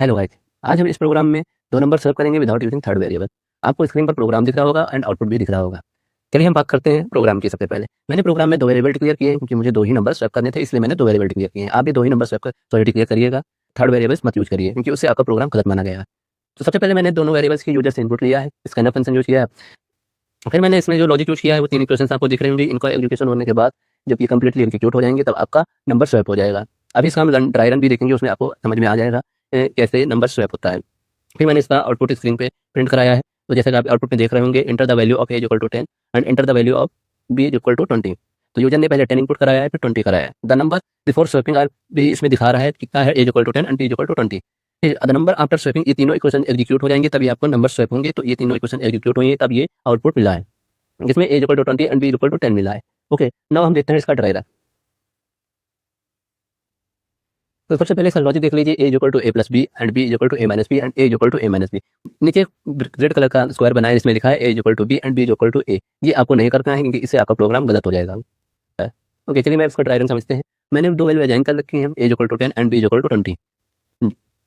Hello guys, आज हम इस प्रोग्राम में 2 नंबर सर्व करेंगे विदाउट यूजिंग थर्ड वेरिएबल। आपको स्क्रीन पर प्रोग्राम दिख रहा होगा एंड आउटपुट भी दिख रहा होगा। चलिए हम बात करते हैं प्रोग्राम की। सबसे पहले मैंने प्रोग्राम में 2 वेरिएबल डिक्लेयर किए हैं क्योंकि मुझे 2 ही नंबर सर्व करने थे, इसलिए मैंने 2 वेरिएबल डिक्लेयर किए हैं। आप भी 2 ही नंबर सर्व कर डिक्लेयर करिएगा। थर्ड वेरिएबल्स मत यूज़ करिए क्योंकि उससे आपका प्रोग्राम गलत माना गया है। तो सबसे पहले मैंने दोनों वेरिएबल्स की यूजर से इनपुट लिया है, स्कैनफ फंक्शन यूज़ किया है। फिर मैंने इसमें जो लॉजिक यूज़ किया है वो 3 इक्वेशंस आपको दिख रही होंगी। इनका एग्जीक्यूशन होने के बाद जब ये कंप्लीटली एग्जीक्यूट हो जाएंगे तब आपका नंबर स्वैप हो जाएगा। अभी इसका हम ड्राई रन भी देखेंगे, उसमें आपको समझ में आ जाएगा कैसे नंबर स्वैप होता है। फिर मैंने इसका आउटपुट स्क्रीन पे प्रिंट कराया है। तो जैसे कि आप आउटपुट में देख रहे होंगे, enter the value of A equal to 10 and enter the value of B equal to 20। तो यूजर ने पहले 10 इनपुट कराया है, फिर 20 कराया है। The number before swapping are भी इसमें दिखा रहा है कि क्या है, A equal to 10 and B equal to 20। फिर द नंबर आफ्टर स्वैपिंग, ये तीनों इक्वेशन एग्जीक्यूट हो जाएंगे तभी आपको नंबर स्वैप होंगे। तो ये तीनों इक्वेशन एग्जीक्यूट होंगे तब ये आउटपुट मिला है, जिसमें A equal to 20 and B equal to 10 मिला है। ओके, नाउ हम देखते हैं इसका ड्राई रन। तो सबसे पहले इसका लॉजिक देख लीजिए, a equal to a plus b and B equal to a minus b and a equal to a minus b. नीचे रेड कलर का स्क्वायर बनाया है, इसमें लिखा है a equal to b and B equal to a. ये आपको नहीं करना है क्योंकि इससे आपका प्रोग्राम गलत हो जाएगा। ओके, चलिए मैं इसका ड्राई रन समझते हैं। मैंने 2 वैल्यू असाइन कर रखी हैं, a equal to 10 and B equal to 20।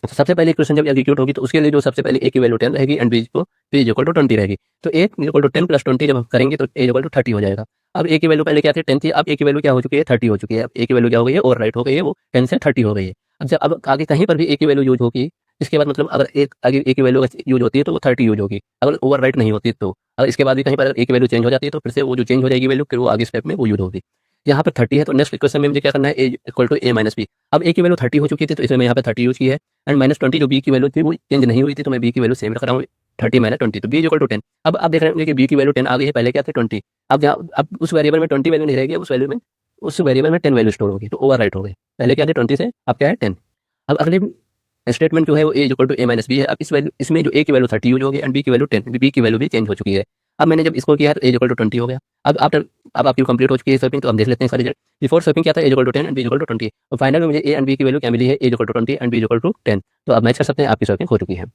तो सबसे पहले इक्वेशन जब एग्जीक्यूट होगी तो उसके लिए जो सबसे पहले ए की वैल्यू 10 रहेगी एंड बी इक्वल टू 20 रहेगी। तो ए इक्वल टू 10 प्लस 20 जब हम करेंगे तो ए इक्वल टू 30 हो जाएगा। अब ए की वैल्यू पहले क्या थी, 10 थी। अब ए की वैल्यू क्या हो चुकी है, 30 हो चुकी है। अब ए की वैल्यू क्या हो गई है, ओवर राइट हो गई है, वो 10 से 30 हो गई है। अब आगे कहीं पर भी ए की वैल्यू यूज होगी, इसके बाद मतलब अगर एक आगे ए की वैल्यू यूज होती है तो वो 30 यूज होगी। अगर ओवर राइट नहीं होती तो अगर इसके बाद भी कहीं पर ए की वैल्यू चेंज हो जाती है तो फिर से वो जो चेंज हो जाएगी वैल्यू, फिर वो आगे स्टेप में वो यूज होगी। यहाँ पर 30 है तो नेक्स्ट इक्वेशन में मुझे क्या करना है, a equal to a minus b. अब ए की वैल्यू 30 हो चुकी थी तो इसमें मैं यहाँ पे 30 यूज की है एंड माइनस 20 जो बी की वैल्यू थी वो चेंज नहीं हुई थी तो मैं बी की वैल्यू सेम रख रहा हूँ, 30 माइनस 20। तो बी इक्वल टू 10। अब आप देख रहे होंगे कि बी की वैल्यू 10 आ गई है, पहले क्या थे 20। अब उस वेरिएबल में 20 वैल्यू नहीं रहेगी, उस वेरिएबल में 10 वैल्यू स्टोर होगी, तो ओवर राइट हो गई। पहले क्या थे 20 से, अब क्या है 10। अब अगले स्टेटमेंट जो है वो a equal to a minus b है। अब इसमें जो ए की वैल्यू 30 यूज हो गई एंड बी की वैल्यू 10, बी की वैल्यू भी चेंज हो चुकी है। अब मैंने जब इसको किया है तो ए इक्वल टू 20 हो गया। अब आपकी कंप्लीट हो चुकी है स्वैपिंग, तो हम देख लेते हैं इसका रिजल्ट। बिफोर स्वैपिंग क्या था, a equal to 10 and B equal to 20। और फाइनल में मुझे ए एंड बी की वैल्यू क्या मिली है, a equal to 20 and B equal to 10। तो अब मैच कर सकते हैं, आपकी स्वैपिंग हो चुकी है।